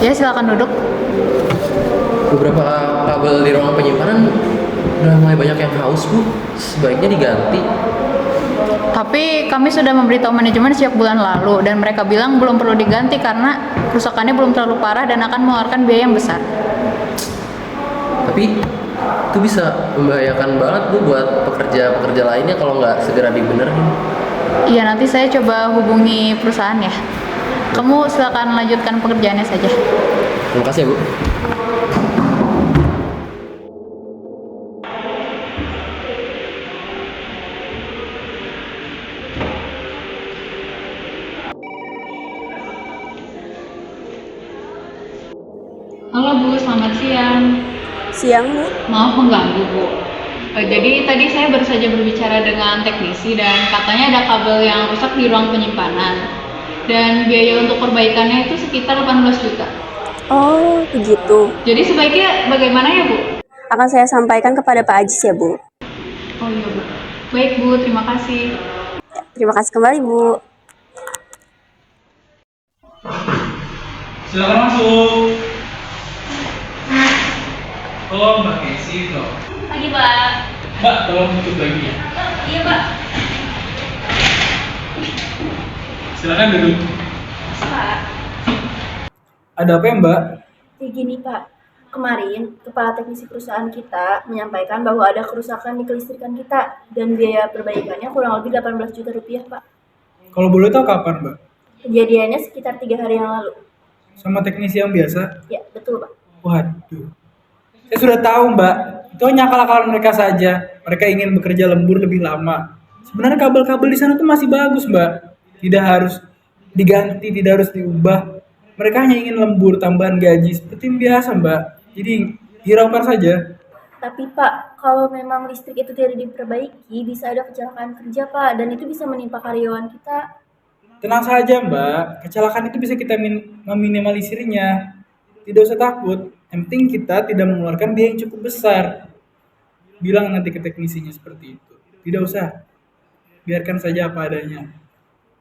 Ya, silakan duduk. Beberapa kabel di ruang penyimpanan udah mulai banyak yang haus, Bu. Sebaiknya diganti. Tapi kami sudah memberitahu manajemen sejak bulan lalu dan mereka bilang belum perlu diganti karena kerusakannya belum terlalu parah dan akan mengeluarkan biaya yang besar. Tapi itu bisa membahayakan banget, Bu, buat pekerja-pekerja lainnya kalau nggak segera dibenerin. Iya, nanti saya coba hubungi perusahaan ya. Kamu silakan lanjutkan pekerjaannya saja. Terima kasih ya, Bu. Halo Bu, selamat siang. Siang, Bu. Maaf mengganggu Bu. Jadi tadi saya baru saja berbicara dengan teknisi dan katanya ada kabel yang rusak di ruang penyimpanan. Dan biaya untuk perbaikannya itu sekitar 18 juta. Oh, begitu. Jadi sebaiknya bagaimana ya Bu? Akan saya sampaikan kepada Pak Ajis ya, Bu. Oh iya Bu. Baik Bu, terima kasih. Terima kasih kembali, Bu. Silakan masuk. Oh, Mbak Casey dong. Pagi Pak. Mbak, tolong tutup lagi ya. Iya Pak. Silakan duduk. Pak. Ada apa ya, Mbak? Kayak gini, Pak. Kemarin, kepala teknisi perusahaan kita menyampaikan bahwa ada kerusakan di kelistrikan kita dan biaya perbaikannya kurang lebih 18 juta rupiah, Pak. Kalau boleh tahu kapan, Mbak? Kejadiannya sekitar 3 hari yang lalu. Sama teknisi yang biasa? Ya, betul, Pak. Waduh. Saya sudah tahu, Mbak. Itu hanya akal-akalan mereka saja. Mereka ingin bekerja lembur lebih lama. Sebenarnya kabel-kabel di sana tuh masih bagus, Mbak. Tidak harus diganti, tidak harus diubah. Mereka hanya ingin lembur, tambahan gaji seperti yang biasa, Mbak. Jadi hiraukan saja. Tapi, Pak, kalau memang listrik itu tidak diperbaiki, bisa ada kecelakaan kerja, Pak. Dan itu bisa menimpa karyawan kita. Tenang saja, Mbak. Kecelakaan itu bisa kita meminimalisirnya. Tidak usah takut. Yang penting kita tidak mengeluarkan biaya yang cukup besar. Bilang nanti ke teknisinya seperti itu. Tidak usah. Biarkan saja apa adanya.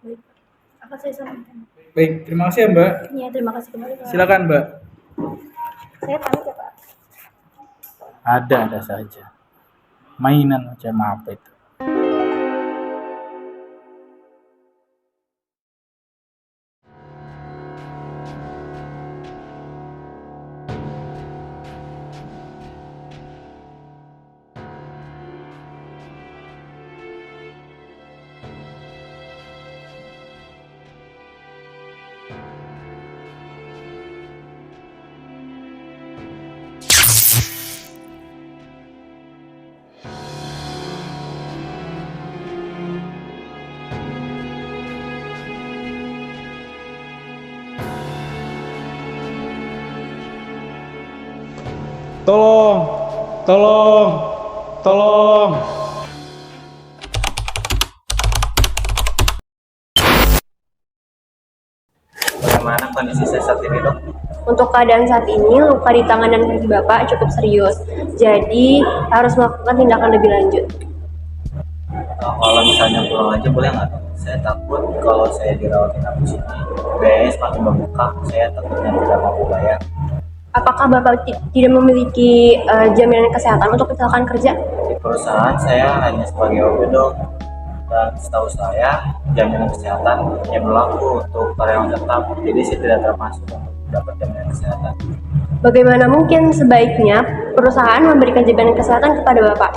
Baik, Pak. Akan saya sampaikan. Baik, terima kasih ya, Mbak. Ya, terima kasih kembali, Pak. Silakan, Mbak. Saya pamit ya, Pak. Ada saja. Mainan macam apa itu? Tolong, tolong, tolong. Bagaimana kondisi saya saat ini, Dok? Untuk keadaan saat ini, luka di tangan dan kaki Bapak cukup serius. Jadi, harus melakukan tindakan lebih lanjut. Kalau misalnya pulang aja boleh nggak, Dok? Saya takut kalau saya dirawat inap di sini, biayanya semakin membengkak. Saya takutnya tidak mampu bayar. Apakah Bapak tidak memiliki jaminan kesehatan untuk kecelakaan kerja? Di perusahaan saya hanya sebagai OB, Dok. Dan setahu saya, jaminan kesehatan yang berlaku untuk karyawan tetap. Jadi saya tidak termasuk untuk dapat jaminan kesehatan. Bagaimana mungkin sebaiknya perusahaan memberikan jaminan kesehatan kepada Bapak?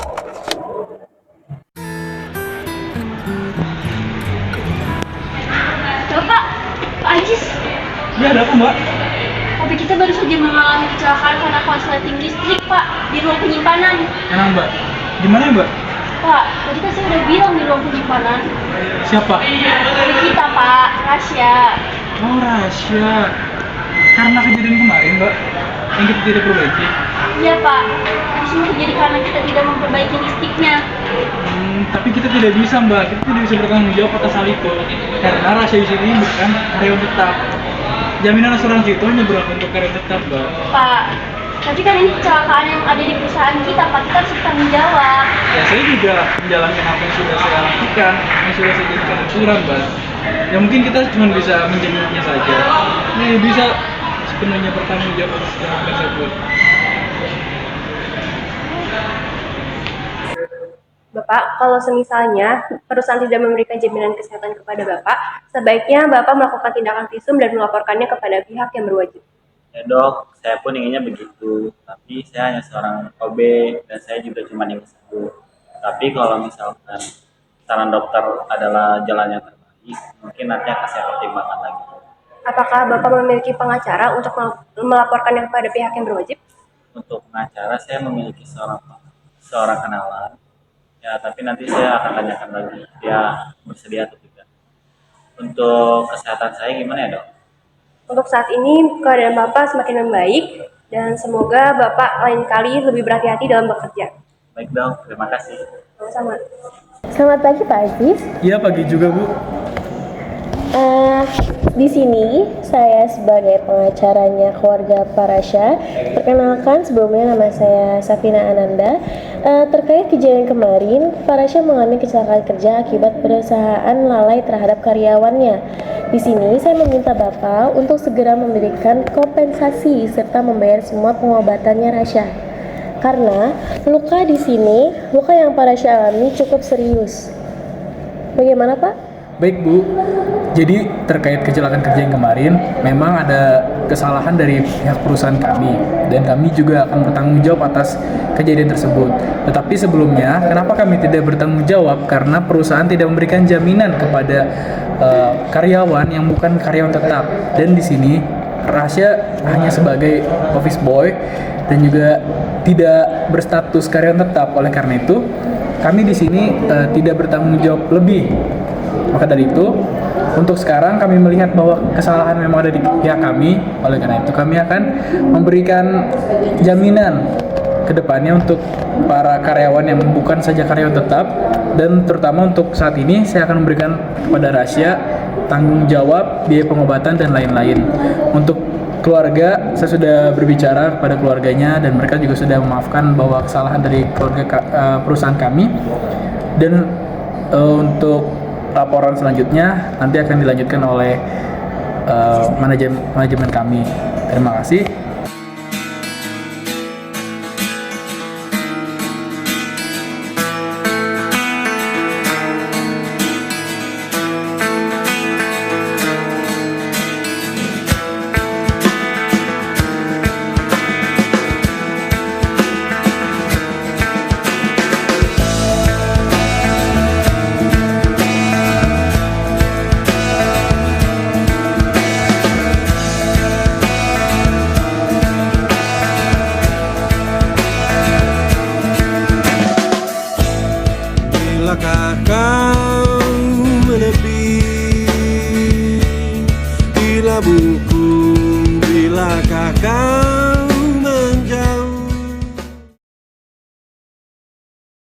Bapak, Pak Ajis, Ya, ada apa, Mbak? mobil kita baru saja mengalami kecelakaan karena korsleting listrik, Pak, di ruang penyimpanan. Tenang, Mbak. Gimana ya, Mbak? Pak, tadi kan saya udah bilang di ruang penyimpanan. Siapa? Mobil kita, Pak, Rasya. Oh, rahasia. Karena kejadian kemarin, Mbak, yang kita tidak perbaiki. Iya, Pak. Ini semua terjadi karena kita tidak memperbaiki listriknya. Tapi kita tidak bisa, Mbak. Kita tidak bisa bertanggung jawab atas hal itu. Karena rahasia di sini bukan karyawan tetap. Jaminan asuransi itu hanya berlaku untuk karyawan tetap, Mbak. Pak, tapi kan ini kecelakaan yang ada di perusahaan kita, Pak. Kita harus bertanggung jawab. Ya, saya juga menjalankan apa yang sudah saya lakukan, yang sudah saya jadikan aturan, Mbak. Ya mungkin kita cuma bisa menjaminnya saja. Ini bisa sepenuhnya bertanggung jawab atas tindakan tersebut. Bapak, kalau semisalnya perusahaan tidak memberikan jaminan kesehatan kepada Bapak, sebaiknya Bapak melakukan tindakan visum dan melaporkannya kepada pihak yang berwajib. Ya dok, saya pun inginnya begitu, tapi saya hanya seorang OB dan saya juga cuma ingin sembuh. Tapi kalau misalkan saran dokter adalah jalan yang terbaik, mungkin nanti akan saya pertimbangkan lagi. Apakah Bapak memiliki pengacara untuk melaporkannya kepada pihak yang berwajib? Untuk pengacara saya memiliki seorang kenalan. Ya, tapi nanti saya akan tanyakan lagi dia bersedia atau tidak. Untuk kesehatan saya gimana ya dok? Untuk saat ini, keadaan Bapak semakin membaik dan semoga Bapak lain kali lebih berhati-hati dalam bekerja. Baik dok, terima kasih. Sama-sama. Selamat pagi Pak Aziz. Iya pagi juga Bu. Di sini saya sebagai pengacaranya keluarga Farasha. Perkenalkan, sebelumnya nama saya Safina Ananda. Terkait kejadian kemarin, Farasha mengalami kecelakaan kerja akibat perusahaan lalai terhadap karyawannya. Di sini saya meminta Bapak untuk segera memberikan kompensasi serta membayar semua pengobatannya Rasha. Karena luka di sini, luka yang Farasha alami cukup serius. Bagaimana Pak? Baik Bu, jadi terkait kecelakaan kerja yang kemarin, memang ada kesalahan dari pihak perusahaan kami dan kami juga akan bertanggung jawab atas kejadian tersebut. Tetapi sebelumnya, kenapa kami tidak bertanggung jawab? Karena perusahaan tidak memberikan jaminan kepada karyawan yang bukan karyawan tetap. Dan di sini Rasya hanya sebagai office boy dan juga tidak berstatus karyawan tetap. Oleh karena itu, kami di sini tidak bertanggung jawab lebih. Maka dari itu, untuk sekarang kami melihat bahwa kesalahan memang ada di pihak kami. Oleh karena itu, kami akan memberikan jaminan ke depannya untuk para karyawan yang bukan saja karyawan tetap, dan terutama untuk saat ini saya akan memberikan kepada Rasya tanggung jawab biaya pengobatan dan lain-lain. Untuk keluarga, saya sudah berbicara kepada keluarganya dan mereka juga sudah memaafkan bahwa kesalahan dari keluarga perusahaan kami. Dan untuk laporan selanjutnya nanti akan dilanjutkan oleh manajemen kami. Terima kasih.